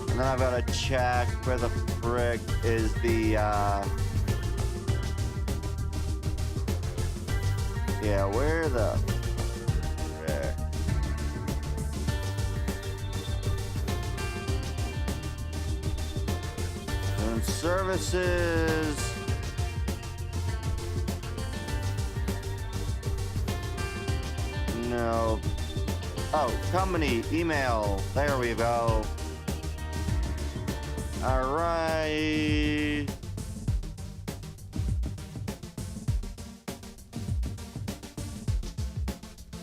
And then I've gotta check where the frick is the yeah, where the frick? And services. No. Oh, company, email. There we go. All right.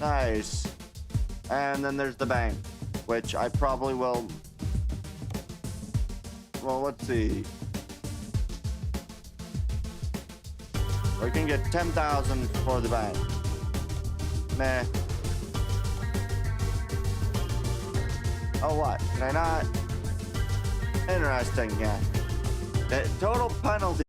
Nice. And then there's the bank, which I probably will. Well, let's see. We can get 10,000 for the bank. Meh. Oh, what? Can I not? Interesting, yeah. The total penalty.